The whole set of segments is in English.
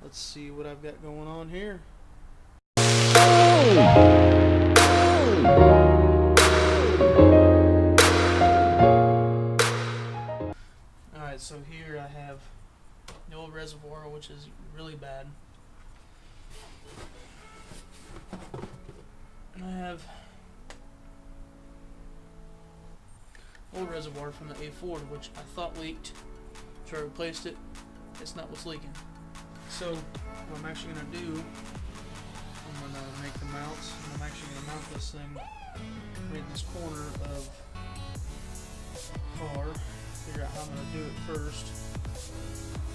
Let's see what I've got going on here. Alright, so here I have the old reservoir, which is really bad. And I have old reservoir from the A4, which I thought leaked. So I replaced it. It's not what's leaking. So what I'm actually going to do, I'm going to make the mounts, and I'm actually going to mount this thing right in this corner of the car. Figure out how I'm going to do it first.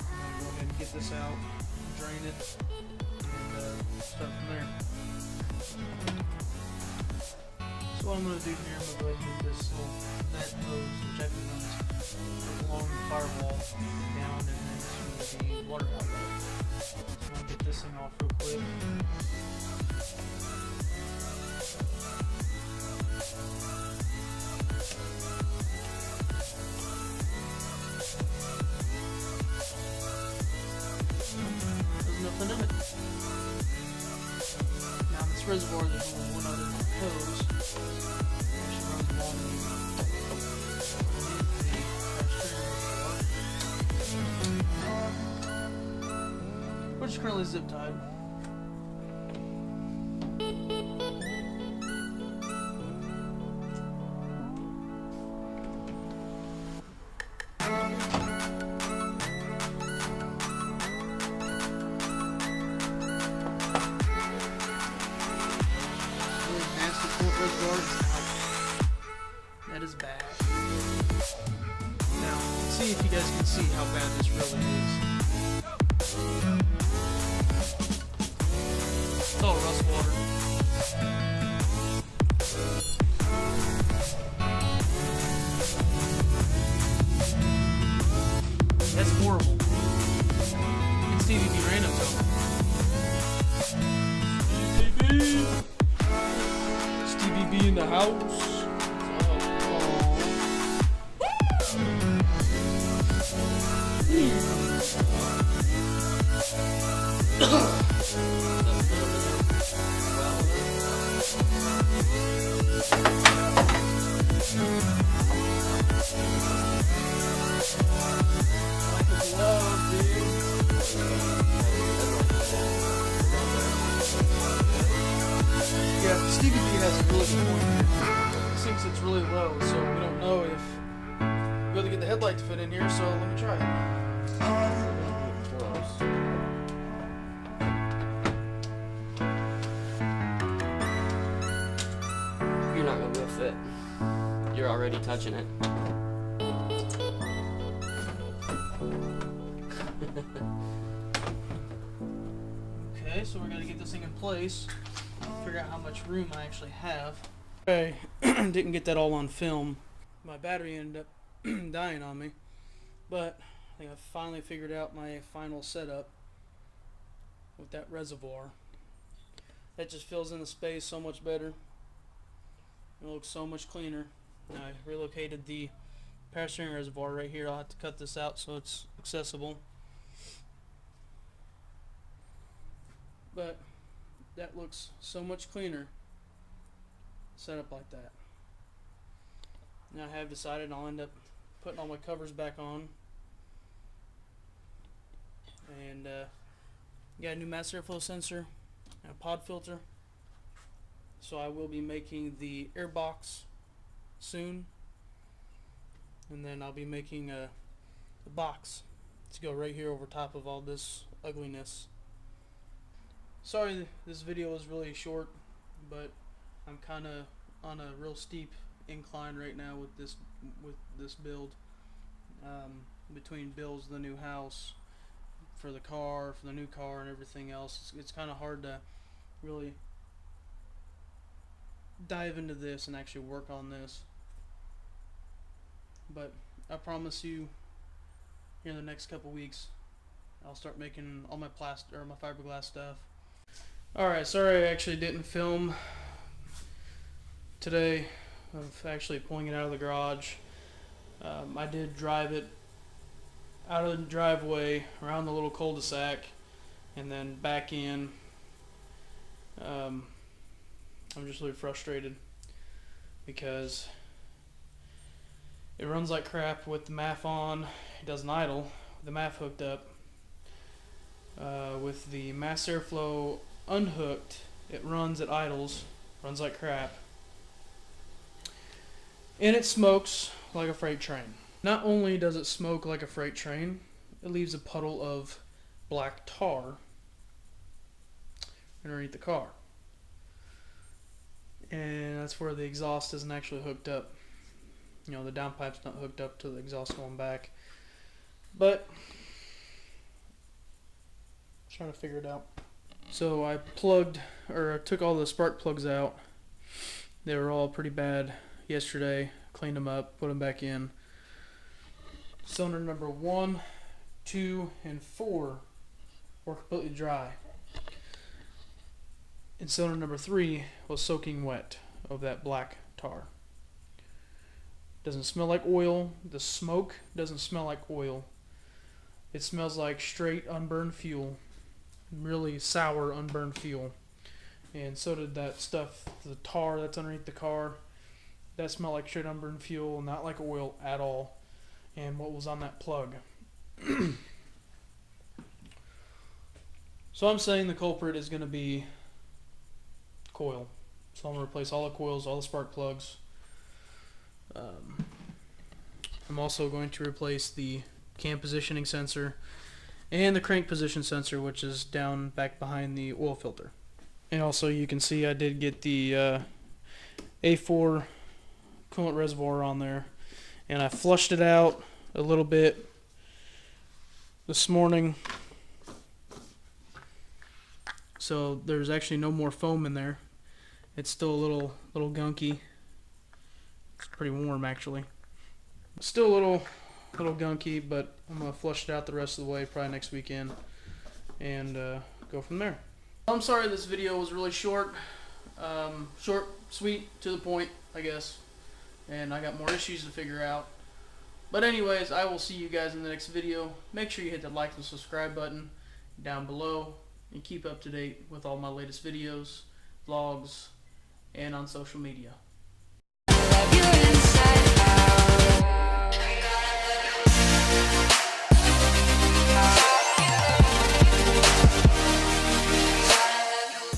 I'm going to go ahead and get this out, drain it, and start from there. So what I'm going to do here, I'm going to go ahead and move this little net hose, which actually runs along the firewall down and then to the water outlet. So I'm going to get this thing off real quick. There's nothing in it. Now in this reservoir there's only one other hose. Actually runs along the which is currently zip tied. That is bad. Now, see if you guys can see how bad this really is. It's all rust water. That's horrible. It's DVB random tone. Stevie B in the house. Yeah, Stevie B has a really good point here. It seems it's really low, so we don't know if we'll be able to get the headlight to fit in here, so let me try it. You're not gonna be able to fit. You're already touching it. Okay, so we're gonna get this thing in place. Figure out how much room I actually have. Okay, didn't get that all on film. My battery ended up dying on me, but I think I finally figured out my final setup with that reservoir. That just fills in the space so much better. It looks so much cleaner. Now I relocated the power steering reservoir right here. I'll have to cut this out so it's accessible. But that looks so much cleaner set up like that. Now I have decided I'll end up putting all my covers back on. And got a new master airflow sensor and a pod filter. So I will be making the air box soon. And then I'll be making a box to go right here over top of all this ugliness. Sorry this video is really short, but I'm kind of on a real steep incline right now with this build. Between builds, the new house, for the car, for the new car, and everything else, it's kind of hard to really dive into this and actually work on this. But I promise you, here in the next couple weeks, I'll start making all my plastic or my fiberglass stuff. Alright, sorry I actually didn't film today of actually pulling it out of the garage. I did drive it out of the driveway around the little cul-de-sac and then back in. I'm just really frustrated because it runs like crap with the MAF on. It doesn't idle with the MAF hooked up. With the mass airflow unhooked, it runs, it idles, runs like crap. And it smokes like a freight train. Not only does it smoke like a freight train, it leaves a puddle of black tar underneath the car. And that's where the exhaust isn't actually hooked up. You know, the downpipe's not hooked up to the exhaust going back. But I'm trying to figure it out. So I took all the spark plugs out. They were all pretty bad yesterday. Cleaned them up, put them back in. Cylinder number 1, 2, and 4 were completely dry. And cylinder number 3 was soaking wet of that black tar. Doesn't smell like oil. The smoke doesn't smell like oil. It smells like straight unburned fuel. Really sour unburned fuel. And so did that stuff, the tar that's underneath the car. That smelled like straight unburned fuel, not like oil at all. And what was on that plug. So I'm saying the culprit is going to be coil. So I'm going to replace all the coils, all the spark plugs. I'm also going to replace the cam positioning sensor and the crank position sensor, which is down back behind the oil filter. And also you can see I did get the A4 coolant reservoir on there, and I flushed it out a little bit this morning, so there's actually no more foam in there. It's still a little gunky. It's pretty warm actually. Still a little gunky, but I'm gonna flush it out the rest of the way probably next weekend and go from there. I'm sorry this video was really short. Short, sweet, to the point, I guess. And I got more issues to figure out. But anyways, I will see you guys in the next video. Make sure you hit the like and subscribe button down below and keep up to date with all my latest videos, vlogs, and on social media.